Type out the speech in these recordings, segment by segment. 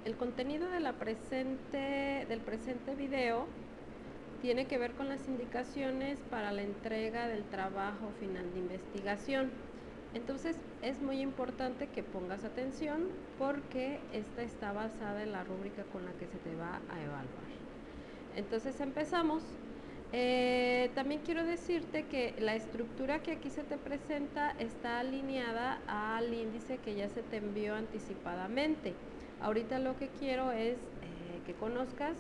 El contenido de del presente video tiene que ver con las indicaciones para la entrega del trabajo final de investigación. Entonces es muy importante que pongas atención porque esta está basada en la rúbrica con la que se te va a evaluar. Entonces empezamos. También quiero decirte que la estructura que aquí se te presenta está alineada al índice que ya se te envió anticipadamente. Ahorita lo que quiero es que conozcas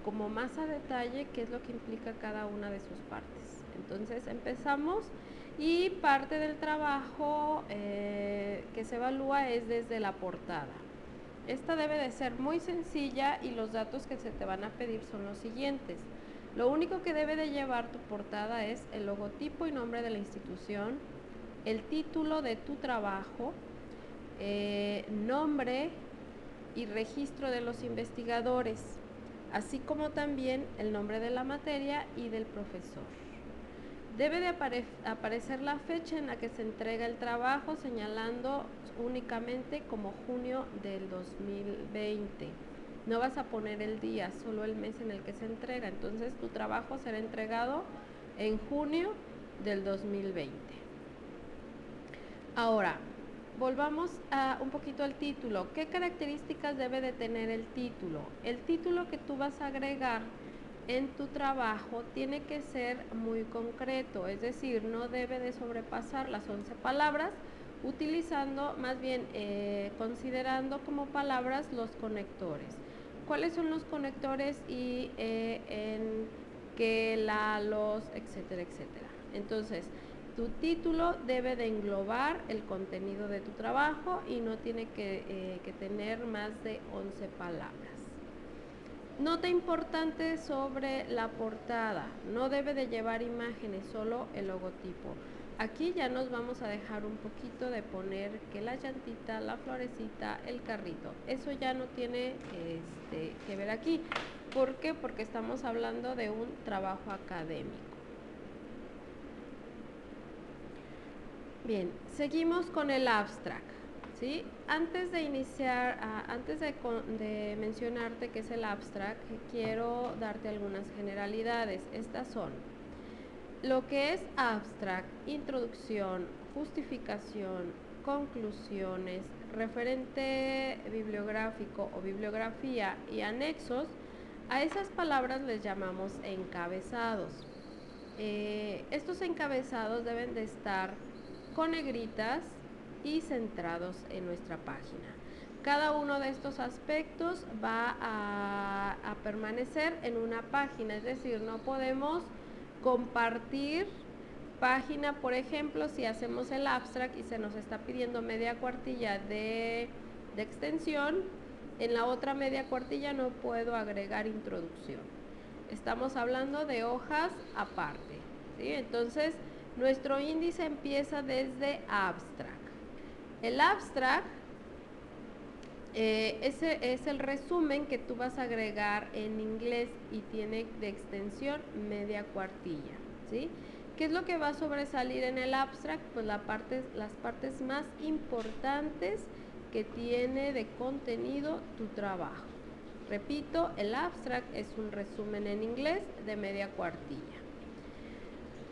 como más a detalle qué es lo que implica cada una de sus partes. Entonces empezamos y parte del trabajo que se evalúa es desde la portada. Esta debe de ser muy sencilla y los datos que se te van a pedir son los siguientes. Lo único que debe de llevar tu portada es el logotipo y nombre de la institución, el título de tu trabajo, nombre y registro de los investigadores, así como también el nombre de la materia y del profesor. Debe de aparecer la fecha en la que se entrega el trabajo, señalando únicamente como junio del 2020. No vas a poner el día, solo el mes en el que se entrega. Entonces tu trabajo será entregado en junio del 2020. Ahora, volvamos un poquito al título. ¿Qué características debe de tener el título? El título que tú vas a agregar en tu trabajo tiene que ser muy concreto, es decir, no debe de sobrepasar las 11 palabras, utilizando, más bien considerando como palabras los conectores. ¿Cuáles son los conectores? Y en que, la, los, etcétera, etcétera. Entonces, tu título debe de englobar el contenido de tu trabajo y no tiene que tener más de 11 palabras. Nota importante sobre la portada, no debe de llevar imágenes, solo el logotipo. Aquí ya nos vamos a dejar un poquito de poner que la llantita, la florecita, el carrito. Eso ya no tiene que ver aquí. ¿Por qué? Porque estamos hablando de un trabajo académico. Bien, seguimos con el abstract. ¿Sí? Antes de iniciar, antes de mencionarte qué es el abstract, quiero darte algunas generalidades. Estas son lo que es abstract, introducción, justificación, conclusiones, referente bibliográfico o bibliografía y anexos. A esas palabras les llamamos encabezados. Estos encabezados deben de estar con negritas y centrados en nuestra página. Cada uno de estos aspectos va a permanecer en una página, es decir, no podemos compartir página. Por ejemplo, si hacemos el abstract y se nos está pidiendo media cuartilla de extensión, en la otra media cuartilla no puedo agregar introducción. Estamos hablando de hojas aparte, ¿sí? Entonces, nuestro índice empieza desde abstract. El abstract ese es el resumen que tú vas a agregar en inglés y tiene de extensión media cuartilla, ¿sí? ¿Qué es lo que va a sobresalir en el abstract? Pues las partes más importantes que tiene de contenido tu trabajo. Repito, el abstract es un resumen en inglés de media cuartilla.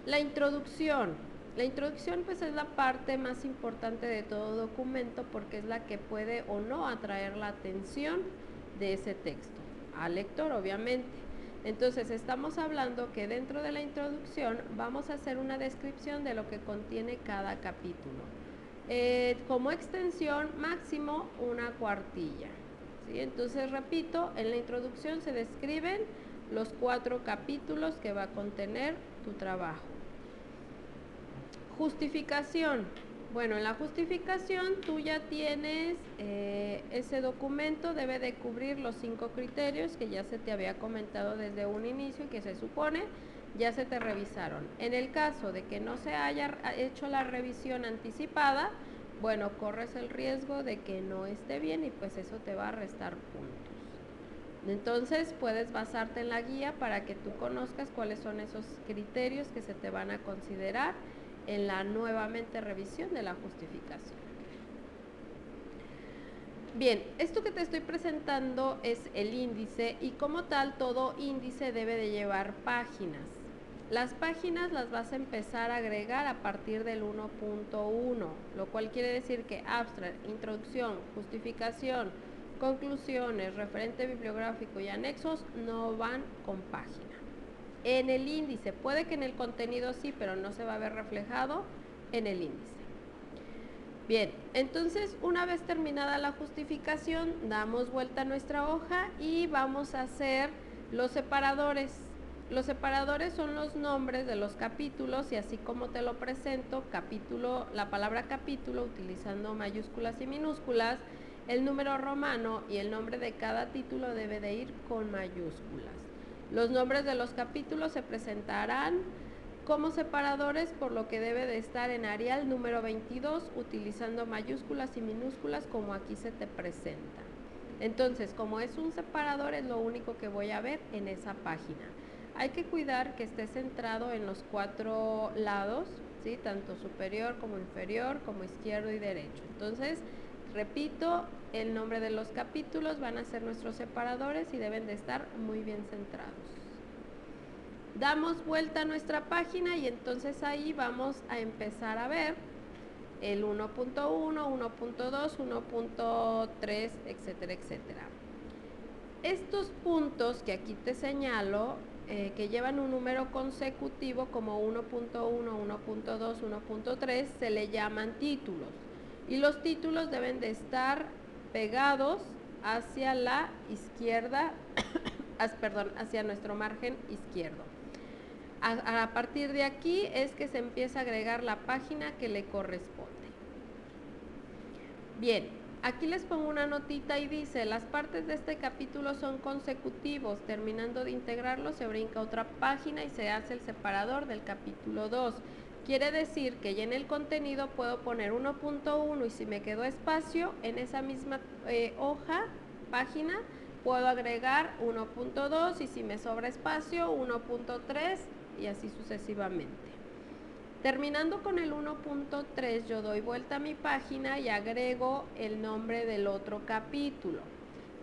La introducción. La introducción pues es la parte más importante de todo documento porque es la que puede o no atraer la atención de ese texto, al lector obviamente. Entonces estamos hablando que dentro de la introducción vamos a hacer una descripción de lo que contiene cada capítulo. Como extensión máximo una cuartilla, ¿sí? Entonces repito, en la introducción se describen los 4 capítulos que va a contener tu trabajo. Justificación. Bueno, en la justificación tú ya tienes ese documento, debe de cubrir los 5 criterios que ya se te había comentado desde un inicio y que se supone ya se te revisaron. En el caso de que no se haya hecho la revisión anticipada, bueno, corres el riesgo de que no esté bien y pues eso te va a restar puntos. Entonces puedes basarte en la guía para que tú conozcas cuáles son esos criterios que se te van a considerar en la nuevamente revisión de la justificación. Bien, esto que te estoy presentando es el índice y como tal todo índice debe de llevar páginas. Las páginas las vas a empezar a agregar a partir del 1.1, lo cual quiere decir que abstract, introducción, justificación, conclusiones, referente bibliográfico y anexos no van con página. En el índice, puede que en el contenido sí, pero no se va a ver reflejado en el índice. Bien, entonces una vez terminada la justificación, damos vuelta a nuestra hoja y vamos a hacer los separadores. Los separadores son los nombres de los capítulos y así como te lo presento, capítulo, la palabra capítulo utilizando mayúsculas y minúsculas, el número romano y el nombre de cada título debe de ir con mayúsculas. Los nombres de los capítulos se presentarán como separadores, por lo que debe de estar en Arial número 22 utilizando mayúsculas y minúsculas como aquí se te presenta. Entonces, como es un separador, es lo único que voy a ver en esa página. Hay que cuidar que esté centrado en los 4 lados, ¿sí? Tanto superior como inferior, como izquierdo y derecho. Entonces, repito, el nombre de los capítulos van a ser nuestros separadores y deben de estar muy bien centrados. Damos vuelta a nuestra página y entonces ahí vamos a empezar a ver el 1.1, 1.2, 1.3, etcétera, etcétera. Estos puntos que aquí te señalo, que llevan un número consecutivo como 1.1, 1.2, 1.3, se le llaman títulos. Y los títulos deben de estar pegados hacia la izquierda, hacia nuestro margen izquierdo. A partir de aquí es que se empieza a agregar la página que le corresponde. Bien, aquí les pongo una notita y dice, las partes de este capítulo son consecutivos, terminando de integrarlo se brinca otra página y se hace el separador del capítulo 2. Quiere decir que ya en el contenido puedo poner 1.1 y si me quedó espacio, en esa misma hoja, página, puedo agregar 1.2 y si me sobra espacio, 1.3 y así sucesivamente. Terminando con el 1.3, yo doy vuelta a mi página y agrego el nombre del otro capítulo,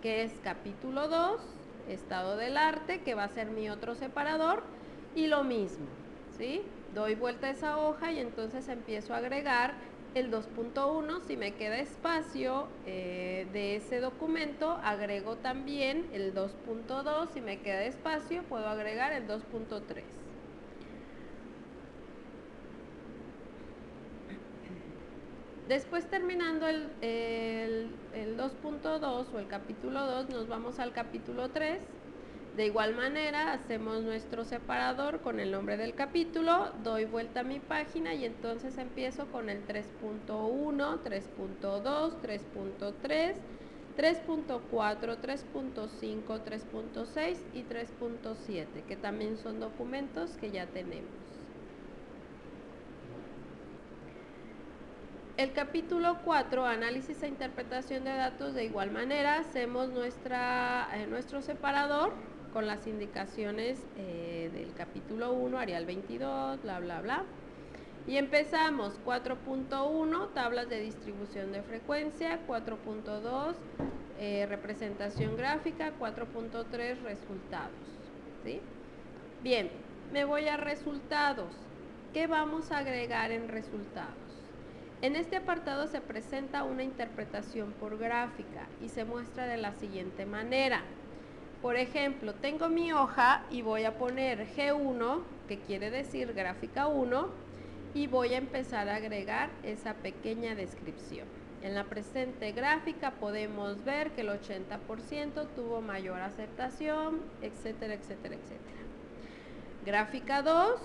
que es capítulo 2, estado del arte, que va a ser mi otro separador, y lo mismo, ¿sí? Doy vuelta a esa hoja y entonces empiezo a agregar el 2.1, si me queda espacio de ese documento, agrego también el 2.2, si me queda espacio, puedo agregar el 2.3. Después terminando el 2.2 o el capítulo 2, nos vamos al capítulo 3. De igual manera, hacemos nuestro separador con el nombre del capítulo, doy vuelta a mi página y entonces empiezo con el 3.1, 3.2, 3.3, 3.4, 3.5, 3.6 y 3.7, que también son documentos que ya tenemos. El capítulo 4, análisis e interpretación de datos, de igual manera hacemos nuestro separador con las indicaciones del capítulo 1, Arial 22, bla, bla, bla. Y empezamos 4.1, tablas de distribución de frecuencia, 4.2, representación gráfica, 4.3, resultados, ¿sí? Bien, me voy a resultados. ¿Qué vamos a agregar en resultados? En este apartado se presenta una interpretación por gráfica y se muestra de la siguiente manera. Por ejemplo, tengo mi hoja y voy a poner G1, que quiere decir gráfica 1, y voy a empezar a agregar esa pequeña descripción. En la presente gráfica podemos ver que el 80% tuvo mayor aceptación, etcétera, etcétera, etcétera. Gráfica 2.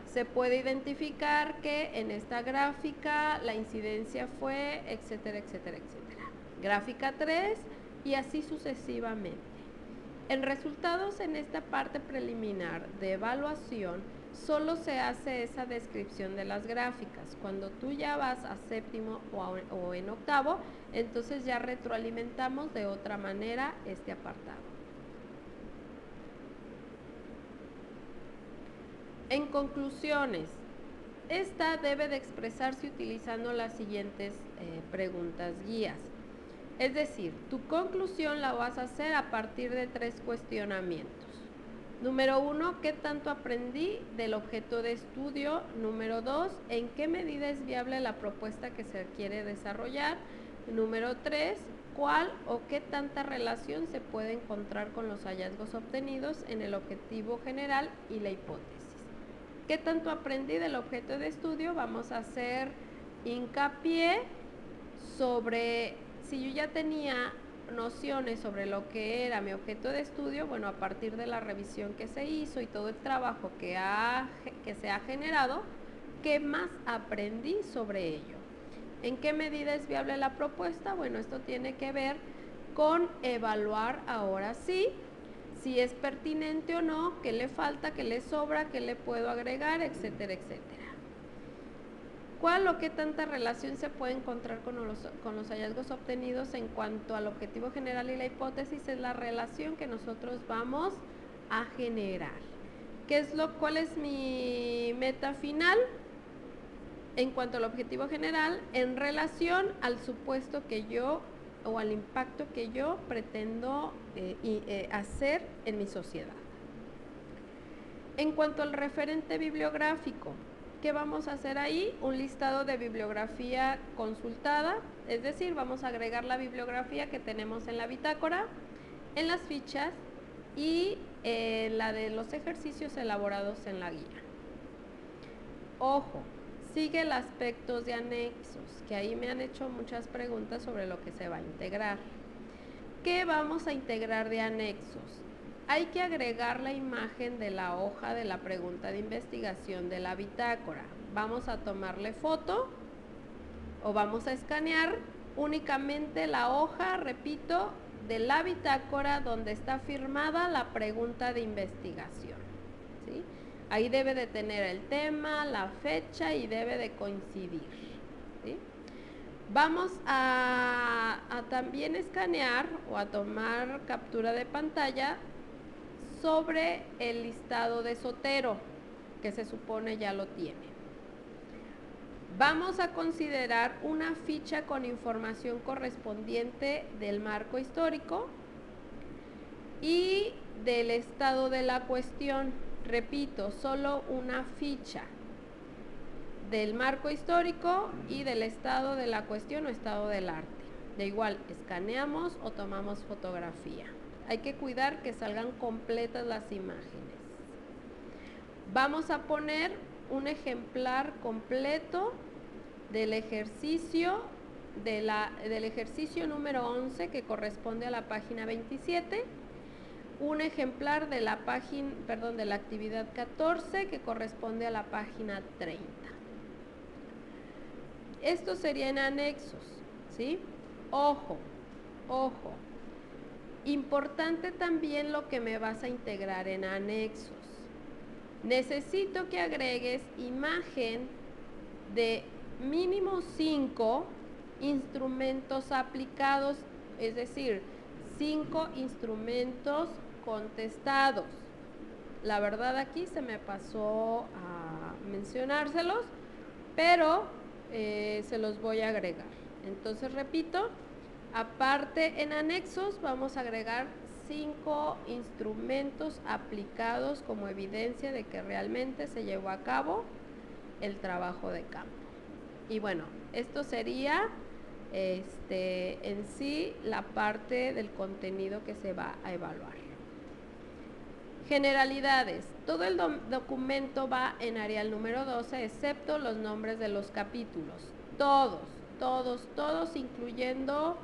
Se puede identificar que en esta gráfica la incidencia fue, etcétera, etcétera, etcétera. Gráfica 3 y así sucesivamente. En resultados, en esta parte preliminar de evaluación, solo se hace esa descripción de las gráficas. Cuando tú ya vas a séptimo o en octavo, entonces ya retroalimentamos de otra manera este apartado. En conclusiones, esta debe de expresarse utilizando las siguientes preguntas guías. Es decir, tu conclusión la vas a hacer a partir de 3 cuestionamientos. Número 1, ¿qué tanto aprendí del objeto de estudio? Número 2, ¿en qué medida es viable la propuesta que se quiere desarrollar? Número 3, ¿cuál o qué tanta relación se puede encontrar con los hallazgos obtenidos en el objetivo general y la hipótesis? ¿Qué tanto aprendí del objeto de estudio? Vamos a hacer hincapié sobre, si yo ya tenía nociones sobre lo que era mi objeto de estudio, bueno, a partir de la revisión que se hizo y todo el trabajo que se ha generado, ¿qué más aprendí sobre ello? ¿En qué medida es viable la propuesta? Bueno, esto tiene que ver con evaluar ahora sí, si es pertinente o no, qué le falta, qué le sobra, qué le puedo agregar, etcétera, etcétera. ¿Cuál o qué tanta relación se puede encontrar con los hallazgos obtenidos en cuanto al objetivo general y la hipótesis? Es la relación que nosotros vamos a generar. ¿Cuál es mi meta final? En cuanto al objetivo general, en relación al supuesto que yo o al impacto que yo pretendo hacer en mi sociedad. En cuanto al referente bibliográfico, ¿qué vamos a hacer ahí? Un listado de bibliografía consultada, es decir, vamos a agregar la bibliografía que tenemos en la bitácora, en las fichas y la de los ejercicios elaborados en la guía. Ojo, sigue el aspecto de anexos, que ahí me han hecho muchas preguntas sobre lo que se va a integrar. ¿Qué vamos a integrar de anexos? Hay que agregar la imagen de la hoja de la pregunta de investigación de la bitácora. Vamos a tomarle foto o vamos a escanear únicamente la hoja, repito, de la bitácora donde está firmada la pregunta de investigación, ¿sí? Ahí debe de tener el tema, la fecha y debe de coincidir, ¿sí? Vamos a también escanear o a tomar captura de pantalla sobre el listado de Zotero, que se supone ya lo tiene. Vamos a considerar una ficha con información correspondiente del marco histórico y del estado de la cuestión. Repito, solo una ficha del marco histórico y del estado de la cuestión o estado del arte. De igual, escaneamos o tomamos fotografía. Hay que cuidar que salgan completas las imágenes. Vamos a poner un ejemplar completo del ejercicio número 11 que corresponde a la página 27, un ejemplar de la actividad 14 que corresponde a la página 30. Esto sería en anexos, ¿sí? Ojo. Importante también lo que me vas a integrar en anexos. Necesito que agregues imagen de mínimo 5 instrumentos aplicados, es decir, 5 instrumentos contestados. La verdad aquí se me pasó a mencionárselos, pero se los voy a agregar. Entonces repito, aparte en anexos vamos a agregar 5 instrumentos aplicados como evidencia de que realmente se llevó a cabo el trabajo de campo. Y bueno, esto sería en sí la parte del contenido que se va a evaluar. Generalidades. Todo el documento va en Arial número 12, excepto los nombres de los capítulos. Todos, incluyendo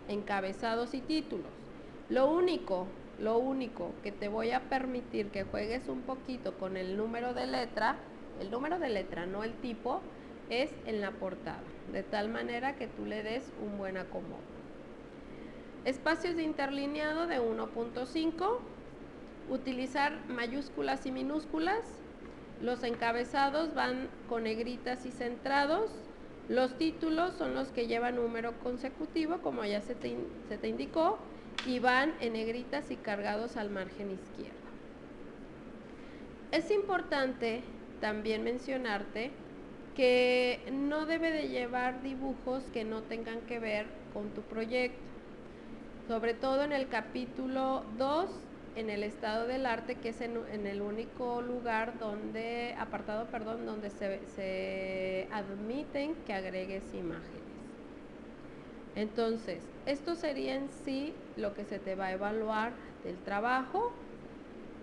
encabezados y títulos. Lo único que te voy a permitir que juegues un poquito con el número de letra, no el tipo, es en la portada, de tal manera que tú le des un buen acomodo. Espacios de interlineado de 1.5, utilizar mayúsculas y minúsculas, los encabezados van con negritas y centrados, los títulos son los que llevan número consecutivo, como ya se te indicó, y van en negritas y cargados al margen izquierdo. Es importante también mencionarte que no debe de llevar dibujos que no tengan que ver con tu proyecto. Sobre todo en el capítulo 2, en el estado del arte, que es en el único lugar donde, apartado, perdón, donde se admiten que agregues imágenes. Entonces, esto sería en sí lo que se te va a evaluar del trabajo.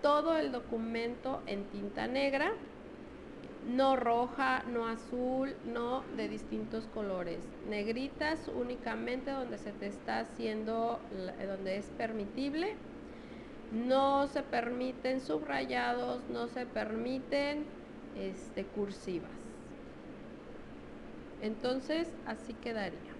Todo el documento en tinta negra, no roja, no azul, no de distintos colores, negritas únicamente donde se te está haciendo, donde es permitible. No se permiten subrayados, no se permiten cursivas. Entonces, así quedaría.